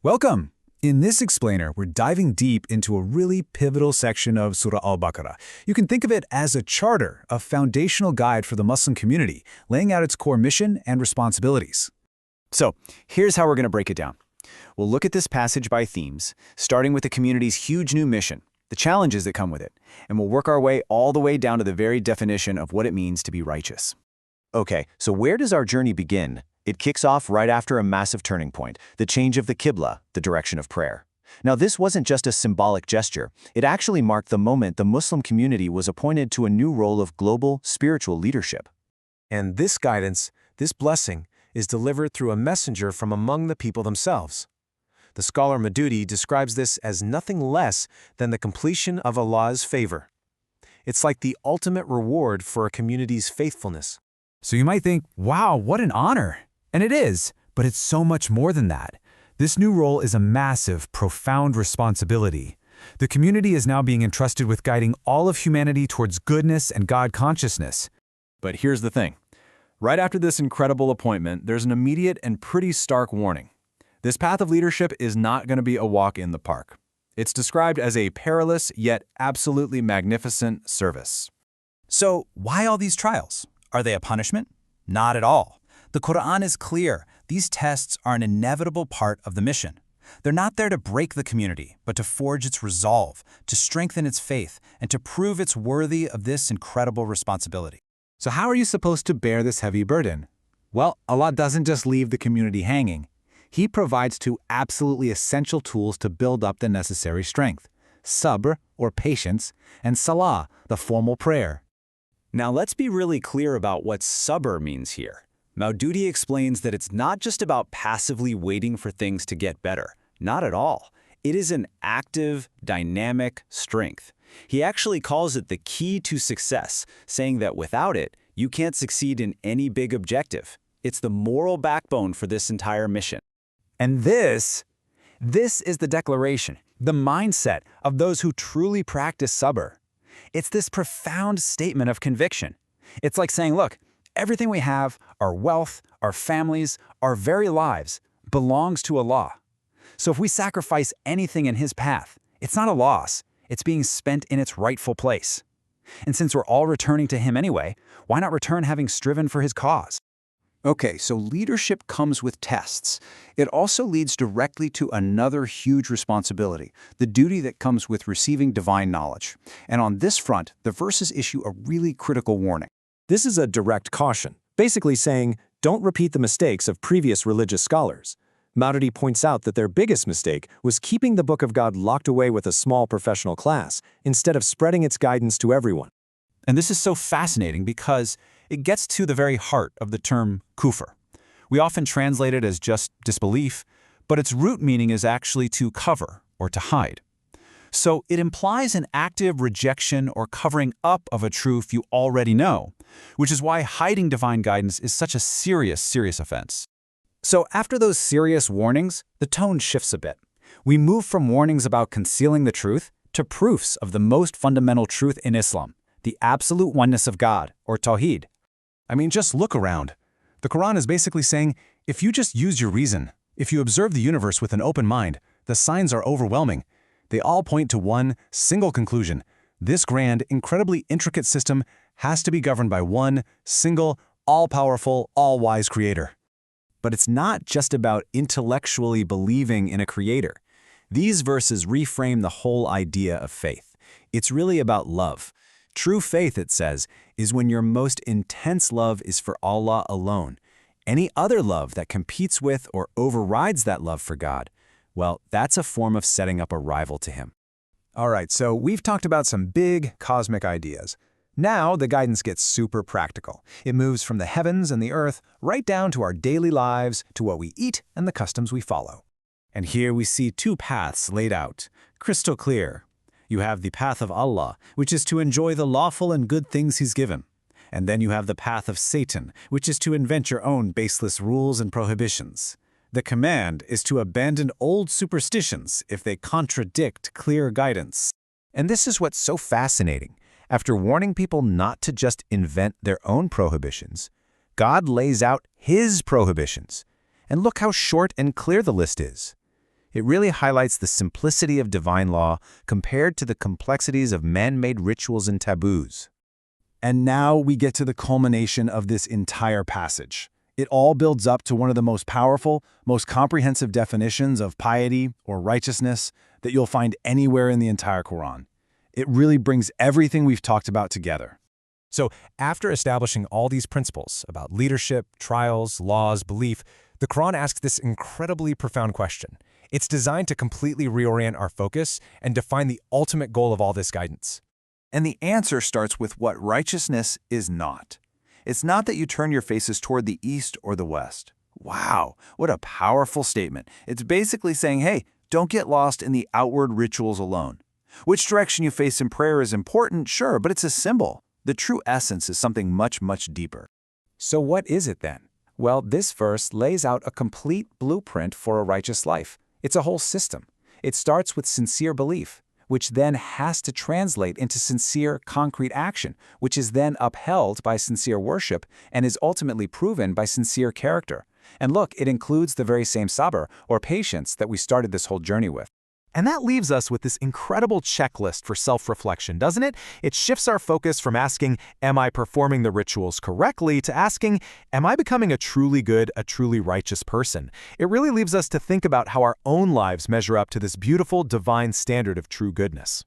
Welcome! In this explainer, we're diving deep into a really pivotal section of Surah Al-Baqarah. You can think of it as a charter, a foundational guide for the Muslim community, laying out its core mission and responsibilities. So, here's how we're going to break it down. We'll look at this passage by themes, starting with the community's huge new mission, the challenges that come with it, and we'll work our way all the way down to the very definition of what it means to be righteous. Okay, so where does our journey begin? It kicks off right after a massive turning point, the change of the Qibla, the direction of prayer. Now, this wasn't just a symbolic gesture. It actually marked the moment the Muslim community was appointed to a new role of global, spiritual leadership. And this guidance, this blessing, is delivered through a messenger from among the people themselves. The scholar Madudi describes this as nothing less than the completion of Allah's favor. It's like the ultimate reward for a community's faithfulness. So you might think, wow, what an honor! And it is, but it's so much more than that. This new role is a massive, profound responsibility. The community is now being entrusted with guiding all of humanity towards goodness and God consciousness. But here's the thing. Right after this incredible appointment, there's an immediate and pretty stark warning. This path of leadership is not going to be a walk in the park. It's described as a perilous yet absolutely magnificent service. So, why all these trials? Are they a punishment? Not at all. The Quran is clear. These tests are an inevitable part of the mission. They're not there to break the community, but to forge its resolve, to strengthen its faith, and to prove it's worthy of this incredible responsibility. So how are you supposed to bear this heavy burden? Well, Allah doesn't just leave the community hanging. He provides two absolutely essential tools to build up the necessary strength: sabr, or patience, and salah, the formal prayer. Now, let's be really clear about what sabr means here. Maududi explains that it's not just about passively waiting for things to get better. Not at all. It is an active, dynamic strength. He actually calls it the key to success, saying that without it, you can't succeed in any big objective. It's the moral backbone for this entire mission. And this is the declaration, the mindset of those who truly practice sabr. It's this profound statement of conviction. It's like saying, look, everything we have, our wealth, our families, our very lives, belongs to Allah. So if we sacrifice anything in His path, it's not a loss. It's being spent in its rightful place. And since we're all returning to Him anyway, why not return having striven for His cause? Okay, so leadership comes with tests. It also leads directly to another huge responsibility, the duty that comes with receiving divine knowledge. And on this front, the verses issue a really critical warning. This is a direct caution, basically saying, don't repeat the mistakes of previous religious scholars. Maududi points out that their biggest mistake was keeping the Book of God locked away with a small professional class, instead of spreading its guidance to everyone. And this is so fascinating because it gets to the very heart of the term kufr. We often translate it as just disbelief, but its root meaning is actually to cover or to hide. So it implies an active rejection or covering up of a truth you already know, which is why hiding divine guidance is such a serious offense. So after those serious warnings, the tone shifts a bit. We move from warnings about concealing the truth to proofs of the most fundamental truth in Islam, the absolute oneness of God, or Tawheed. I mean, just look around. The Quran is basically saying, if you just use your reason, if you observe the universe with an open mind, the signs are overwhelming. They all point to one single conclusion. This grand, incredibly intricate system has to be governed by one single, all-powerful, all-wise creator. But it's not just about intellectually believing in a creator. These verses reframe the whole idea of faith. It's really about love. True faith, it says, is when your most intense love is for Allah alone. Any other love that competes with or overrides that love for God, well, that's a form of setting up a rival to Him. All right, so we've talked about some big cosmic ideas. Now the guidance gets super practical. It moves from the heavens and the earth right down to our daily lives, to what we eat and the customs we follow. And here we see two paths laid out, crystal clear. You have the path of Allah, which is to enjoy the lawful and good things He's given. And then you have the path of Satan, which is to invent your own baseless rules and prohibitions. The command is to abandon old superstitions if they contradict clear guidance. And this is what's so fascinating. After warning people not to just invent their own prohibitions, God lays out His prohibitions. And look how short and clear the list is. It really highlights the simplicity of divine law compared to the complexities of man-made rituals and taboos. And now we get to the culmination of this entire passage. It all builds up to one of the most powerful, most comprehensive definitions of piety or righteousness that you'll find anywhere in the entire Quran. It really brings everything we've talked about together. So, after establishing all these principles about leadership, trials, laws, belief, the Quran asks this incredibly profound question. It's designed to completely reorient our focus and define the ultimate goal of all this guidance. And the answer starts with what righteousness is not. It's not that you turn your faces toward the east or the west. Wow, what a powerful statement. It's basically saying, hey, don't get lost in the outward rituals alone. Which direction you face in prayer is important, sure, but it's a symbol. The true essence is something much, much deeper. So what is it then? Well, this verse lays out a complete blueprint for a righteous life. It's a whole system. It starts with sincere belief, which then has to translate into sincere, concrete action, which is then upheld by sincere worship and is ultimately proven by sincere character. And look, it includes the very same sabr, or patience, that we started this whole journey with. And that leaves us with this incredible checklist for self-reflection, doesn't it? It shifts our focus from asking, am I performing the rituals correctly, to asking, am I becoming a truly good, a truly righteous person? It really leaves us to think about how our own lives measure up to this beautiful, divine standard of true goodness.